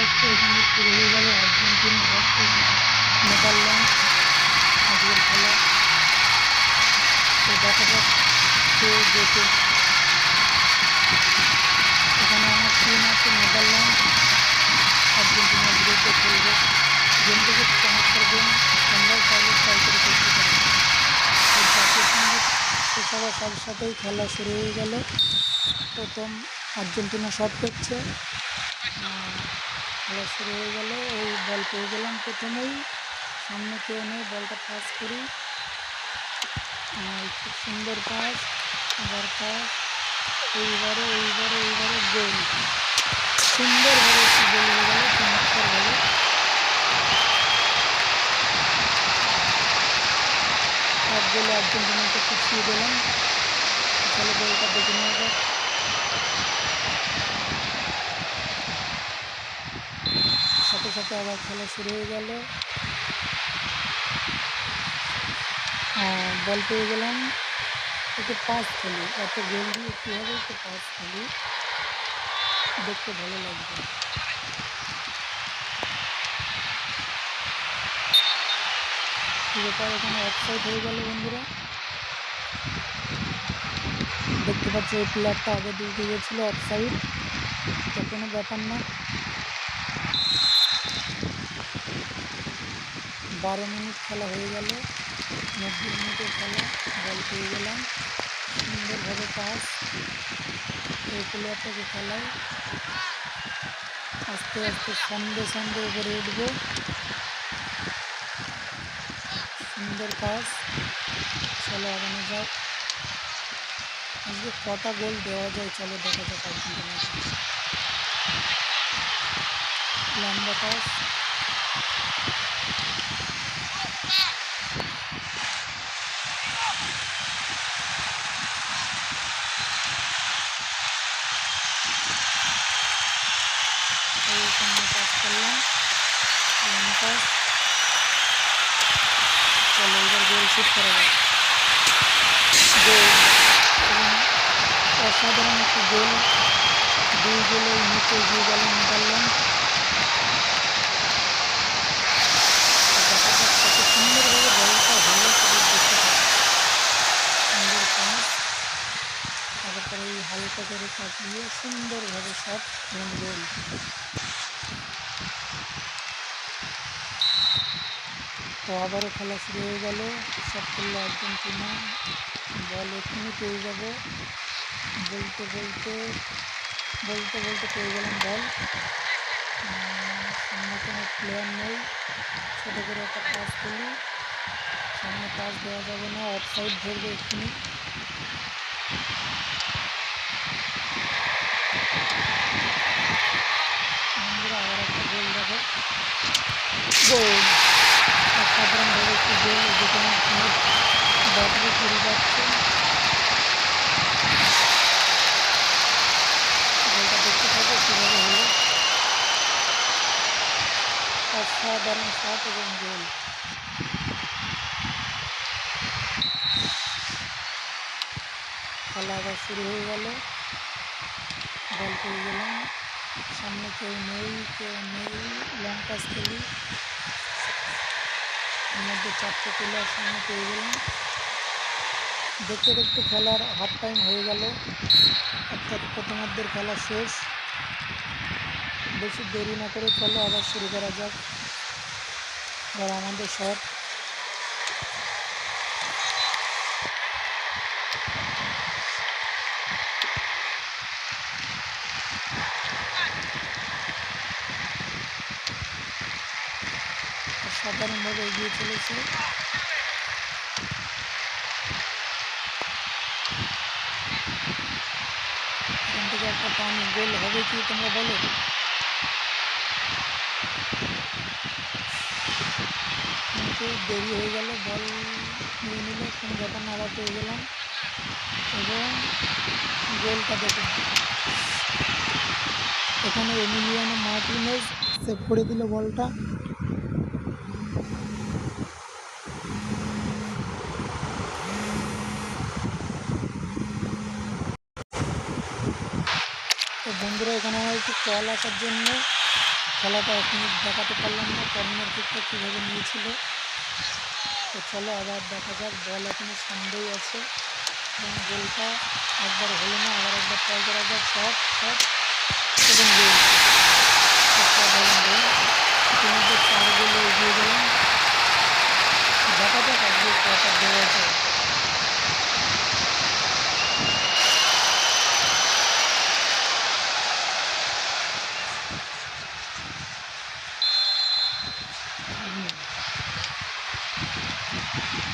পাচ্ছ এখানে শুরু হয়ে গেল আর্জেন্টিনা ভার্সেস নেদারল্যান্ড আজকের খেলা। তো দেখা যাক কে জেতে। এখানে আমার টিম আছে নেদারল্যান্ড আর্জেন্টিনার বিরুদ্ধে খেলবে। গেমটি খুব চমৎকার গেম, তোমরাও চাইলে ট্রাই করে করতে পারো। তো জাতীয় সঙ্গীত শেষ হওয়ার সাথে সাথেই খেলা শুরু হয়ে গেল। প্রথম আর্জেন্টিনা শট করছে, খেলা শুরু হয়ে গেল। এই বল পেয়ে গেলাম প্রথমেই, সামনে কেউ নেই, বলটা পাস করি, খুব সুন্দর পাস, আবার পাস, এইবারে গোল। সুন্দরভাবে একটি গোল হয়ে গেল, চমৎকারভাবে। এক গোলে আর্জেন্টিনাকে পিছিয়ে দিলাম। চলো গোলটা দেখে নেওয়া যাক। সাথে সাথে আবার খেলা শুরু হয়ে গেল। বল পেয়ে গেলাম, একটু পাস খেলি, এত গোল দিয়ে কী হবে, একটু পাস খেলি, দেখতে ভালো লাগবে। কী ব্যাপার, এখানে অফসাইড হয়ে গেল বন্ধুরা। দেখতে পাচ্ছি এই প্লেয়ারটা আগে দিয়ে গিয়েছিল অফসাইড, তো কোনো ব্যাপার না। 12 মিনিট খেলা হয়ে গেল, 90 মিনিটের খেলা। বল পেয়ে গেলাম, সুন্দরভাবে পাস, এই প্লেয়ারটাকে খেলাই, আস্তে আস্তে সন্ধ্যে উপরে উঠবো। সুন্দর পাস, চলো আগানো যাক। আজকে কটা গোল দেওয়া যায় চলো দেখা যাক। আর্জেন্টিনাকে লম্বা পাস, এইখানে পাস করলাম, লং পাস, চলো এবার গোল শুট করা যাক। গোল, অসাধারণ একটি গোল, 2 গোলে নিচে এগিয়ে গেল নেদারল্যান্ড। দেখা যাক কত সুন্দরভাবে বলটা হলো সেটা দেখতে পাচ্ছি। সুন্দর পাস, তারপরে এই হালকা করে কাটিয়ে সুন্দরভাবে শট এবং গোল। তো আবারও খেলা শুরু হয়ে গেল, শট করলো আর্জেন্টিনা। বল এক্ষুনি পেয়ে যাব, বলতে পেয়ে গেলাম বল। সামনে কোনো প্লেয়ার নেই, ছোটো করে একটা পাস করলি, সামনে পাস দেওয়া যাবে না, অফসাইড ধরবে এক্ষুনি। বন্ধুরা আবার একটা গোল দেখো, গোল, অসাধারণভাবে একটি গোল, যেখানে ব্যাটারি ফিরে যাচ্ছে। গোলটা দেখতে থাকো কীভাবে হলো, অসাধারণ শট এবং গোল। খেলা আবার শুরু হয়ে গেল, বল পেয়ে গেলাম, সামনে কেউ নেই, লং পাস খেলি, এর মধ্যে 4টে প্লেয়ার সামনে পেয়ে গেলাম। দেখতে দেখতে খেলার হাফ টাইম হয়ে গেল, অর্থাৎ প্রথমার্ধের খেলা শেষ। বেশি দেরি না করে চলো আবার শুরু করা যাক। আর আমাদের শট, সাধারণভাবে এগিয়ে চলেছে। এখান থেকে একটা টানি গোল হবে কি তোমরা বলো? কিন্তু দেরি হয়ে গেল, বল নিয়ে নিল, কোনো ব্যাপার না, আবার পেয়ে গেলাম এবং গোলটা দেখো, এখানে এমিলিয়ানো মার্টিনেজ সেভ করে দিল বলটা। তো বন্ধুরা এখানে আমার একটু কল আসার জন্য খেলাটা এখন দেখাতে পারলাম না, কর্নার কিকটা কীভাবে নিয়েছিল। তো চলো আবার দেখা যাক, বল এখনো সামনেই আছে এবং গোলটা একবার হলো না, আবার একবার ট্রাই করা যাক। শট শট এবং গোল, অসাধারণ গোল। ইতিমধ্যে 4 গোলে এগিয়ে গেলাম। দেখা যাক আজকে কটা দেওয়া যায়।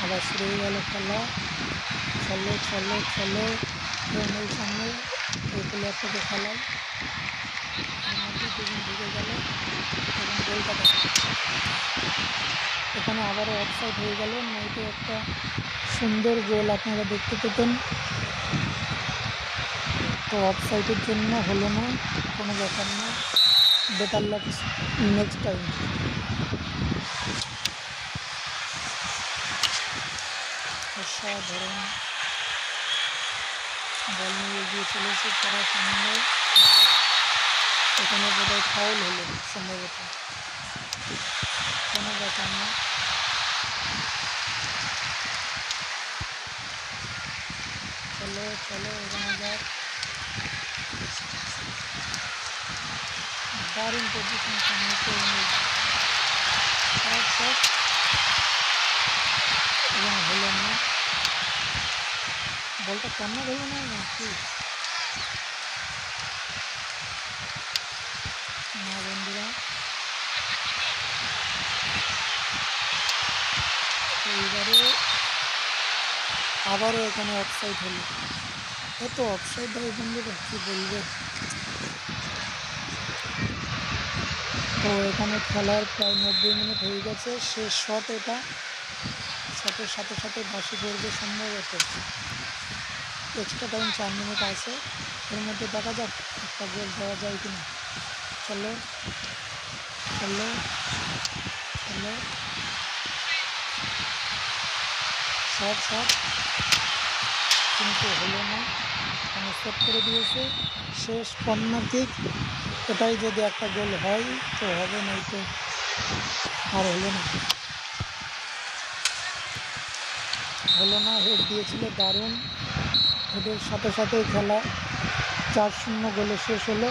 আবার শুরু হয়ে গেল খেলা। চলো চলো চলো, এই সামনে এই প্লেয়ারটাকে খেলায়, এর মধ্যে দুজন ঢুকে গেল এবং গোলটা দেখো। এখানে আবারও অফসাইড হয়ে গেল, নয়তো একটা সুন্দর গোল আপনারা দেখতে পেতেন। তো অফসাইডের জন্য হলো না, কোনো ব্যাপার না, বেটার লাক নেক্সট টাইম। অসাধারণ বল নিয়ে এগিয়ে চলেছে তারা সামনে। এখানে বোধহয় ফাউল হলো সম্ভবত, কোনো ব্যাপার না। চলো চলো এখানে যাক, দারুণ পজিশন সামনে শট এবং হলো না, বলটা কর্নার হলো না নাকি না বন্ধুরা। এইবারে আবারও এখানে অফসাইড হলো, এত অফসাইড হয় বন্ধুরা কি বলবো। তো এখানে খেলার প্রায় 90 মিনিট হয়ে গেছে, শেষ শট এটা, শটের সাথে সাথে বাসি পড়বে সম্ভবত। এক্সট্রা টাইম 4 মিনিট আছে, এর মধ্যে দেখা যাক একটা গোল দেওয়া যায় কিনা। চলো চলো চলো, শট শট কিন্তু হলো না, মানে সেট করে দিয়েছে। শেষ কর্নার কিক, এটাই যদি একটা গোল হয় তো হবে, নয়তো আর হলো না, হলো না। হেড দিয়েছিল দারুণ, হেডের সাথে সাথে খেলা 4-0 গোলে শেষ হলো।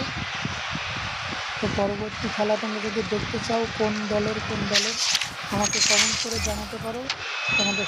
তো পরবর্তী খেলা তোমরা যদি দেখতে চাও কোন দলের আমাকে কমেন্ট করে জানাতে পারো। তোমাদের